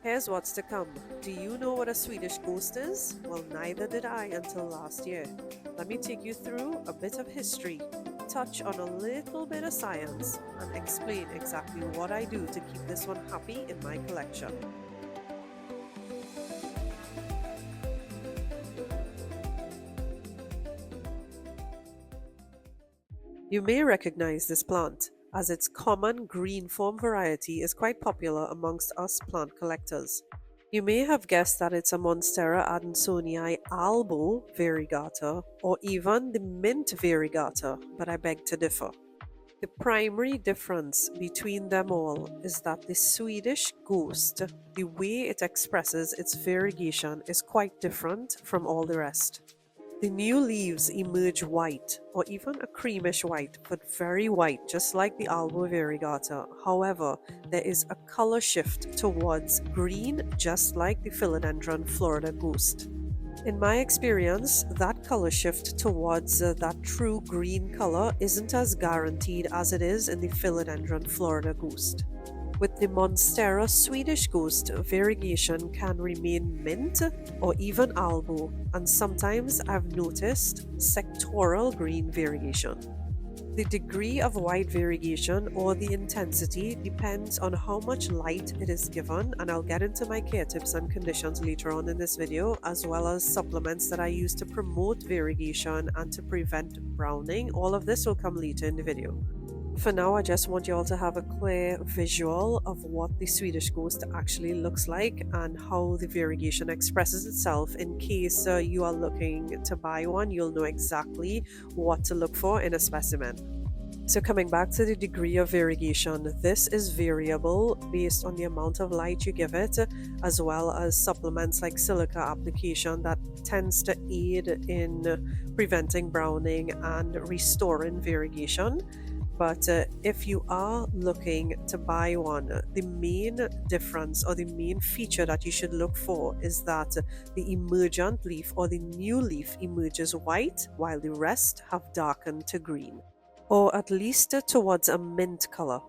Here's what's to come. Do you know what a Swedish ghost is? Well, neither did I until last year. Let me take you through a bit of history, touch on a little bit of science, and explain exactly what I do to keep this one happy in my collection. You may recognize this plant, as its common green form variety is quite popular amongst us plant collectors. You may have guessed that it's a Monstera Adansonii albo variegata or even the mint variegata, but I beg to differ. The primary difference between them all is that the Swedish ghost, the way it expresses its variegation, is quite different from all the rest. The new leaves emerge white, or even a creamish white, but very white, just like the Albo variegata. However, there is a color shift towards green, just like the Philodendron Florida Ghost. In my experience, that color shift towards that true green color isn't as guaranteed as it is in the Philodendron Florida Ghost. With the Monstera Swedish Ghost, variegation can remain mint or even albo, and sometimes I've noticed sectoral green variegation. The degree of white variegation or the intensity depends on how much light it is given, and I'll get into my care tips and conditions later on in this video, as well as supplements that I use to promote variegation and to prevent browning. All of this will come later in the video. For now, I just want you all to have a clear visual of what the Swedish Ghost actually looks like and how the variegation expresses itself. In case you are looking to buy one, you'll know exactly what to look for in a specimen. So coming back to the degree of variegation, this is variable based on the amount of light you give it, as well as supplements like silica application that tends to aid in preventing browning and restoring variegation. But if you are looking to buy one, the main difference or the main feature that you should look for is that the emergent leaf or the new leaf emerges white while the rest have darkened to green, or at least towards a mint color.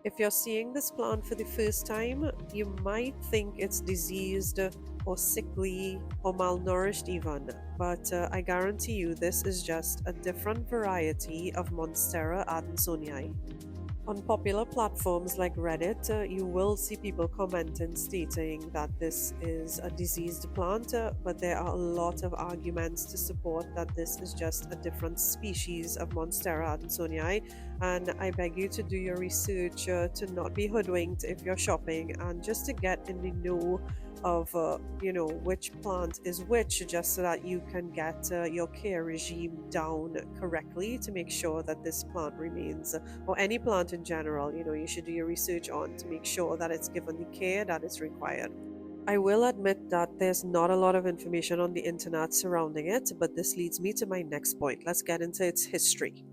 If you're seeing this plant for the first time, you might think it's diseased or sickly or malnourished even, but I guarantee you this is just a different variety of Monstera Adansonii. On popular platforms like Reddit, you will see people commenting stating that this is a diseased plant, but there are a lot of arguments to support that this is just a different species of Monstera Adansonii, and I beg you to do your research to not be hoodwinked if you're shopping, and just to get in the know of which plant is which, just so that you can get your care regime down correctly to make sure that this plant remains, or any plant in general, you should do your research on to make sure that it's given the care that is required. I will admit that there's not a lot of information on the internet surrounding it, but this leads me to my next point. Let's get into its history.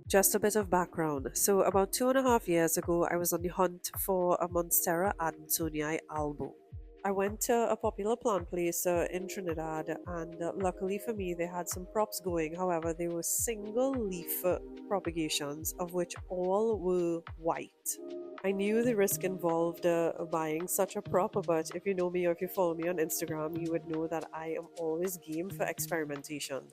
Just a bit of background. So about 2.5 years ago, I was on the hunt for a Monstera Adansonii albo. I went to a popular plant place in Trinidad, and luckily for me, they had some props going. However, they were single leaf propagations, of which all were white. I knew the risk involved buying such a prop, but if you know me or if you follow me on Instagram, you would know that I am always game for experimentation.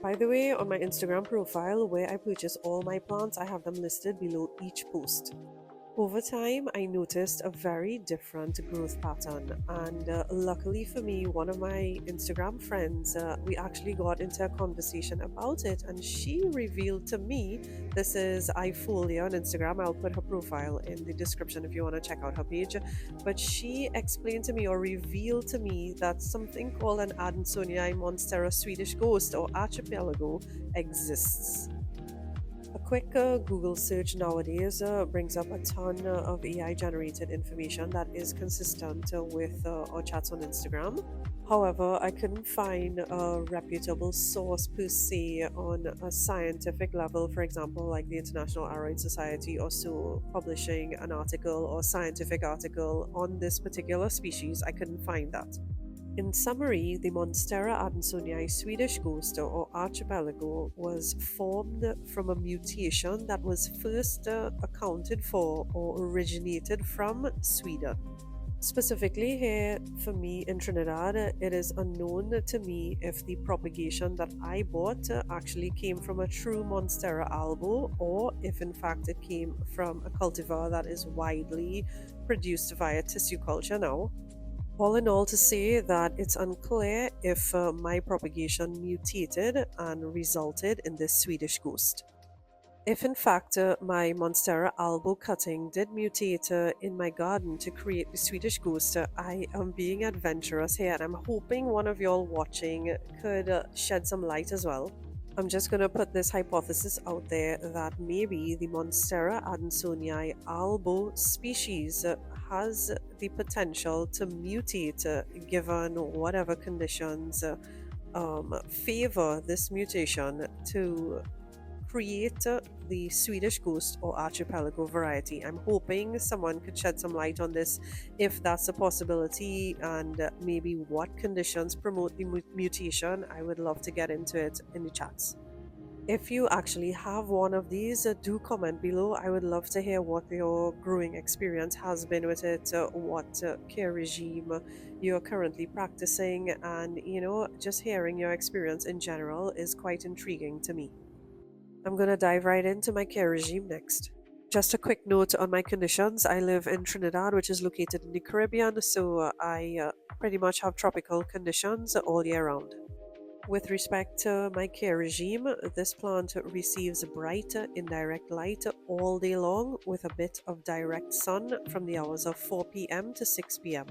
By the way, on my Instagram profile, where I purchase all my plants, I have them listed below each post. Over time, I noticed a very different growth pattern, and luckily for me, one of my Instagram friends, we actually got into a conversation about it, and she revealed to me, this is Ifolia on Instagram, I'll put her profile in the description if you want to check out her page, but she explained to me or revealed to me that something called an Adansonii Monstera Swedish Ghost or Archipelego exists. A quick Google search nowadays brings up a ton of AI generated information that is consistent with our chats on Instagram. However, I couldn't find a reputable source per se on a scientific level, for example, like the International Aroid Society or so, publishing an article or scientific article on this particular species. I couldn't find that. In summary, the Monstera Adansonii Swedish Ghost or Archipelego was formed from a mutation that was first accounted for or originated from Sweden. Specifically here for me in Trinidad, it is unknown to me if the propagation that I bought actually came from a true Monstera albo or if in fact it came from a cultivar that is widely produced via tissue culture now. All in all, to say that it's unclear if my propagation mutated and resulted in this Swedish ghost. If in fact my Monstera albo cutting did mutate in my garden to create the Swedish ghost, I am being adventurous here and I'm hoping one of y'all watching could shed some light as well. I'm just going to put this hypothesis out there that maybe the Monstera Adansonii albo species has the potential to mutate given whatever conditions favor this mutation to create the Swedish Ghost or Archipelego variety. I'm hoping someone could shed some light on this if that's a possibility and maybe what conditions promote the mutation. I would love to get into it in the chats. If you actually have one of these, do comment below. I would love to hear what your growing experience has been with it, what care regime you're currently practicing, and just hearing your experience in general is quite intriguing to me. I'm going to dive right into my care regime next. Just a quick note on my conditions. I live in Trinidad, which is located in the Caribbean, so I pretty much have tropical conditions all year round. With respect to my care regime, this plant receives bright indirect light all day long with a bit of direct sun from the hours of 4 p.m. to 6 p.m.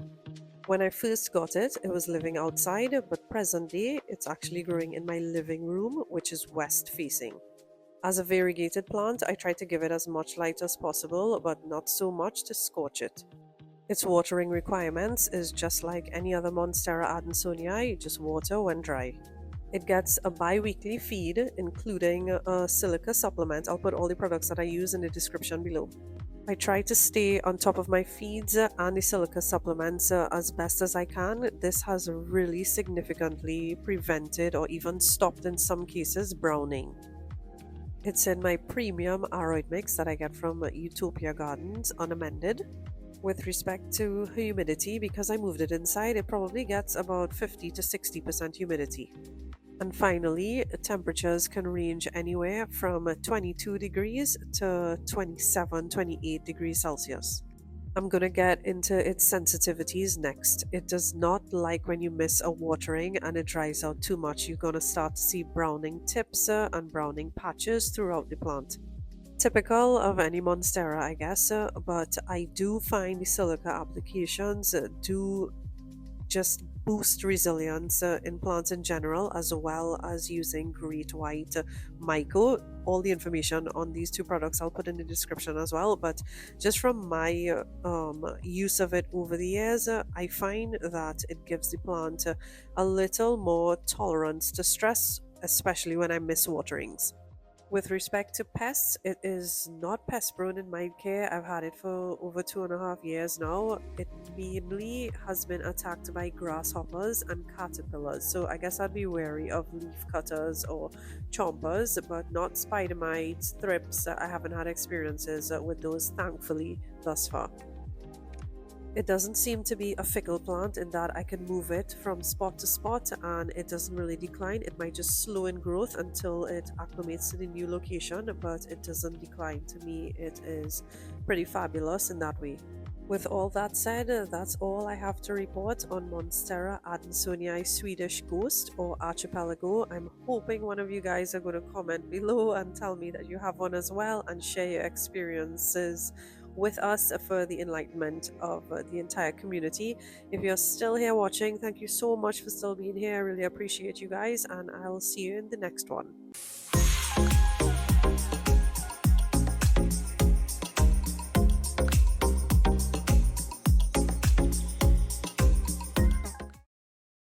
When I first got it, it was living outside, but presently it's actually growing in my living room, which is west facing. As a variegated plant, I try to give it as much light as possible, but not so much to scorch it. Its watering requirements is just like any other Monstera Adansonii, just water when dry. It gets a bi-weekly feed, including a silica supplement. I'll put all the products that I use in the description below. I try to stay on top of my feeds and the silica supplements as best as I can. This has really significantly prevented or even stopped in some cases browning. It's in my premium aroid mix that I get from Utopia Gardens, unamended. With respect to humidity, because I moved it inside, it probably gets about 50 to 60% humidity. And finally, temperatures can range anywhere from 22 degrees to 27-28 degrees Celsius. I'm going to get into its sensitivities next. It does not like when you miss a watering and it dries out too much. You're going to start to see browning tips and browning patches throughout the plant. Typical of any Monstera, I guess, but I do find the silica applications do just boost resilience in plants in general, as well as using Great White Myco. All the information on these two products I'll put in the description as well, but just from my use of it over the years, I find that it gives the plant a little more tolerance to stress, especially when I miss waterings. With respect to pests, it is not pest prone in my care. I've had it for over 2.5 years now. It mainly has been attacked by grasshoppers and caterpillars, so I guess I'd be wary of leaf cutters or chompers, but not spider mites, thrips. I haven't had experiences with those, thankfully, thus far. It doesn't seem to be a fickle plant in that I can move it from spot to spot and it doesn't really decline. It might just slow in growth until it acclimates to the new location, but it doesn't decline. To me, it is pretty fabulous in that way. With all that said, that's all I have to report on Monstera Adansonii Swedish Ghost or Archipelego. I'm hoping one of you guys are going to comment below and tell me that you have one as well and share your experiences with us for the enlightenment of the entire community. If you're still here watching, thank you so much for still being here. I really appreciate you guys, and I'll see you in the next one.